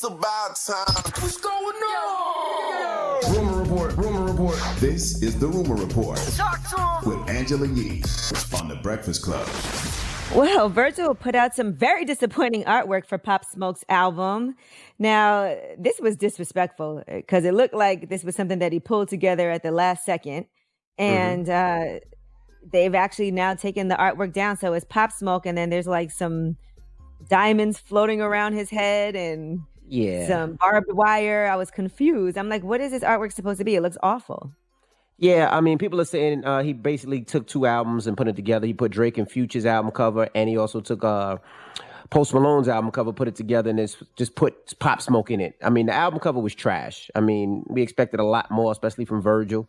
about time. What's going on? Rumor report. Rumor report. This is the Rumor Report Talk to him. with Angela Yee on The Breakfast Club. Well, Virgil put out some very disappointing artwork for Pop Smoke's album. Now, this was disrespectful because it looked like this was something that he pulled together at the last second. And they've actually now taken the artwork down. So it's Pop Smoke, and then there's like some diamonds floating around his head and some barbed wire. I was confused. I'm like, what is this artwork supposed to be? It looks awful. Yeah, I mean, people are saying he basically took two albums and put it together. He put Drake and Future's album cover, and he also took Post Malone's album cover, put it together, and it's just put Pop Smoke in it. I mean, the album cover was trash. I mean, we expected a lot more, especially from Virgil.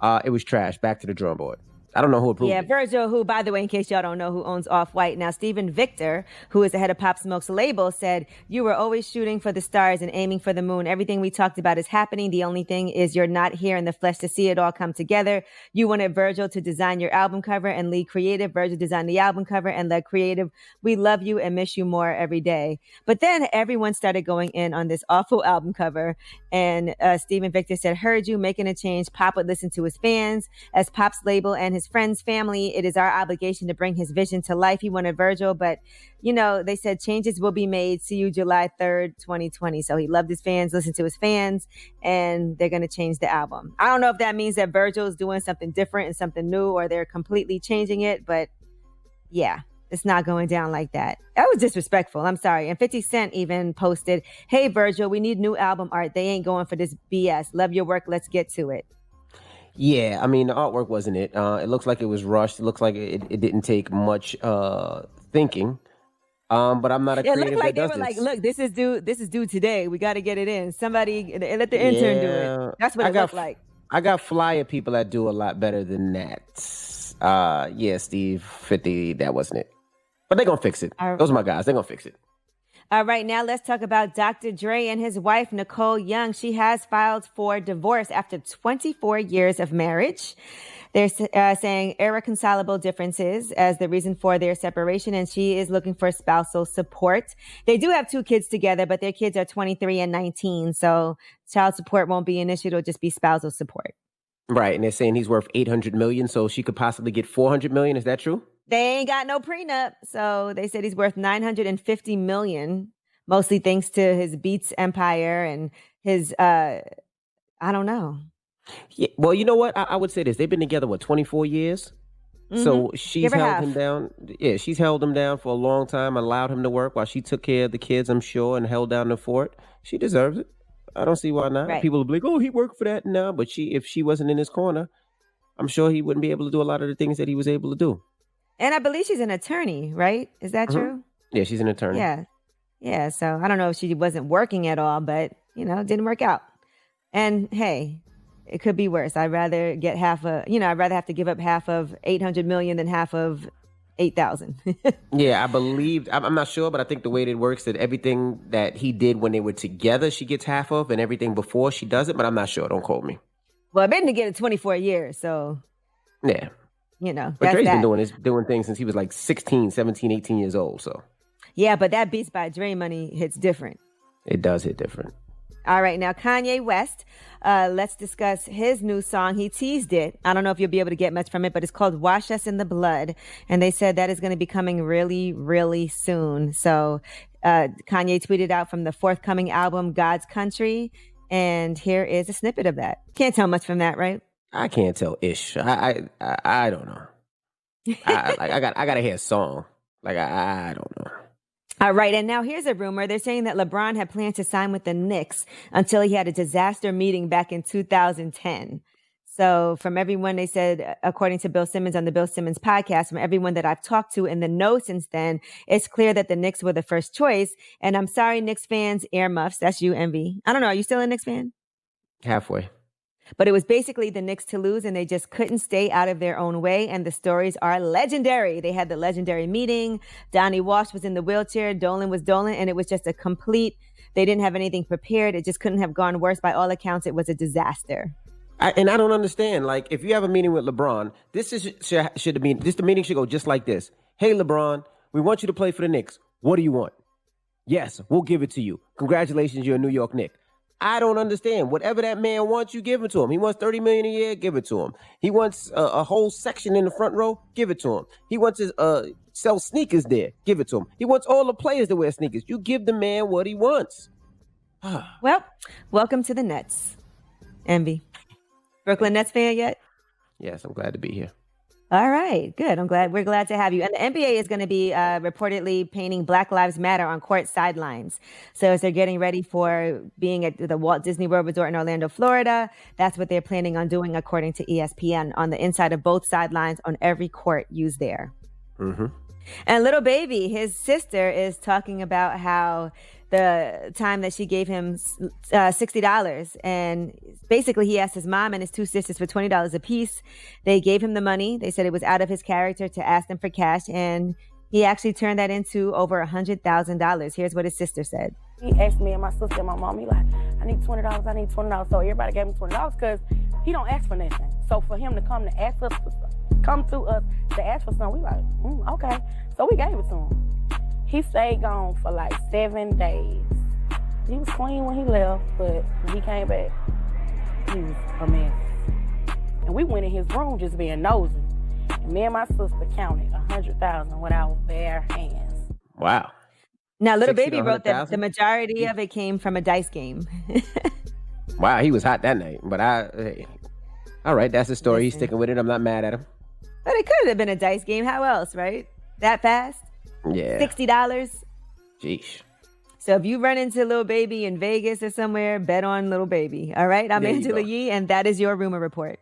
It was trash. Back to the drum board. I don't know who approved it. Yeah, Virgil, who, by the way, in case y'all don't know, who owns Off-White. Now, Stephen Victor, who is the head of Pop Smoke's label, said, "You were always shooting for the stars and aiming for the moon. Everything we talked about is happening. The only thing is you're not here in the flesh to see it all come together. You wanted Virgil to design your album cover and lead creative. Virgil designed the album cover and led creative. We love you and miss you more every day." But then everyone started going in on this awful album cover. And Stephen Victor said, "Heard you making a change. Pop would listen to his fans. As Pop's label and his friends, family, it is our obligation to bring his vision to life. He wanted Virgil, but, you know, they said changes will be made. See you July 3rd, 2020. So he loved his fans, listened to his fans, and they're going to change the album. I don't know if that means that Virgil's doing something different and something new, or they're completely changing it, but yeah, it's not going down like that. That was disrespectful. I'm sorry. And 50 Cent even posted, "Hey, Virgil, we need new album art. They ain't going for this BS. Love your work. Let's get to it." Yeah, I mean, the artwork wasn't it. It looks like it was rushed. It looks like it didn't take much thinking. But I'm not a creative. It looked like that they does were this. like, "Look, this is due today. We got to get it in. Somebody let the intern do it." That's what it looked like. I got flyer people that do a lot better than that. Yeah, Steve 50, that wasn't it. But they're gonna fix it. Those are my guys. They're gonna fix it. All right, now let's talk about Dr. Dre and his wife, Nicole Young. She has filed for divorce after 24 years of marriage. They're saying irreconcilable differences as the reason for their separation, and she is looking for spousal support. They do have two kids together, but their kids are 23 and 19, so child support won't be an issue. It'll just be spousal support. Right, and they're saying he's worth $800 million, so she could possibly get $400 million. Is that true? They ain't got no prenup, so they said he's worth $950 million, mostly thanks to his Beats empire and his, I don't know. Yeah, well, you know what? I would say this. They've been together, 24 years? Mm-hmm. So she's held him down. Yeah, she's held him down for a long time, allowed him to work while she took care of the kids, I'm sure, and held down the fort. She deserves it. I don't see why not. Right. People will be like, "Oh, he worked for that." No, but if she wasn't in his corner, I'm sure he wouldn't be able to do a lot of the things that he was able to do. And I believe she's an attorney, right? Is that true? Yeah, she's an attorney. Yeah. Yeah. So I don't know if she wasn't working at all, but, you know, it didn't work out. And hey, it could be worse. I'd rather get I'd rather have to give up half of 800 million than half of 8,000. Yeah, I believe, I'm not sure, but I think the way that it works, that everything that he did when they were together, she gets half of, and everything before she doesn't, but I'm not sure. Don't quote me. Well, I've been together 24 years, so. Yeah. You know, but Dre's been doing things since he was like 16, 17, 18 years old. So yeah, but that Beats by Dre money hits different. It does hit different. All right, now Kanye West. Let's discuss his new song. He teased it. I don't know if you'll be able to get much from it, but it's called "Wash Us in the Blood," and they said that is going to be coming really, really soon. So Kanye tweeted out from the forthcoming album "God's Country," and here is a snippet of that. Can't tell much from that, right? I can't tell ish. I don't know. I gotta hear a song. Like I don't know. All right, and now here's a rumor. They're saying that LeBron had planned to sign with the Knicks until he had a disaster meeting back in 2010. So from everyone, they said, according to Bill Simmons on the Bill Simmons podcast, from everyone that I've talked to in the know since then, it's clear that the Knicks were the first choice. And I'm sorry, Knicks fans, earmuffs. That's you, Envy. I don't know. Are you still a Knicks fan? Halfway. But it was basically the Knicks to lose, and they just couldn't stay out of their own way. And the stories are legendary. They had the legendary meeting. Donnie Walsh was in the wheelchair. Dolan was Dolan. And it was just they didn't have anything prepared. It just couldn't have gone worse. By all accounts, it was a disaster. And I don't understand. Like, if you have a meeting with LeBron, the meeting should go just like this. "Hey, LeBron, we want you to play for the Knicks. What do you want?" Yes, we'll give it to you. Congratulations, you're a New York Knick. I don't understand. Whatever that man wants, you give it to him. He wants $30 million a year, give it to him. He wants a whole section in the front row, give it to him. He wants to sell sneakers there, give it to him. He wants all the players to wear sneakers. You give the man what he wants. Well, welcome to the Nets, Envy. Brooklyn Nets fan yet? Yes, I'm glad to be here. All right, good. We're glad to have you. And the NBA is going to be reportedly painting Black Lives Matter on court sidelines. So as they're getting ready for being at the Walt Disney World Resort in Orlando, Florida, that's what they're planning on doing, according to ESPN, on the inside of both sidelines on every court used there. Mm-hmm. And Lil Baby, his sister, is talking about how the time that she gave him $60. And basically he asked his mom and his two sisters for $20 apiece. They gave him the money. They said it was out of his character to ask them for cash. And he actually turned that into over $100,000. Here's what his sister said. He asked me and my sister and my mom, he like, I need $20, I need $20. So everybody gave him $20 because he don't ask for nothing. So for him to come to ask us, come to us to ask for something, we like, okay. So we gave it to him. He stayed gone for like 7 days. He was clean when he left, but when he came back, he was a mess. And we went in his room just being nosy. And me and my sister counted 100,000 with our bare hands. Wow. Now, Lil Baby wrote that the majority of it came from a dice game. Wow, he was hot that night. But all right, that's the story. He's sticking with it. I'm not mad at him. But it could have been a dice game. How else, right? That fast? Yeah. $60. Jeesh. So if you run into Lil Baby in Vegas or somewhere, bet on Lil Baby. All right? I'm Angela Yee, and that is your rumor report.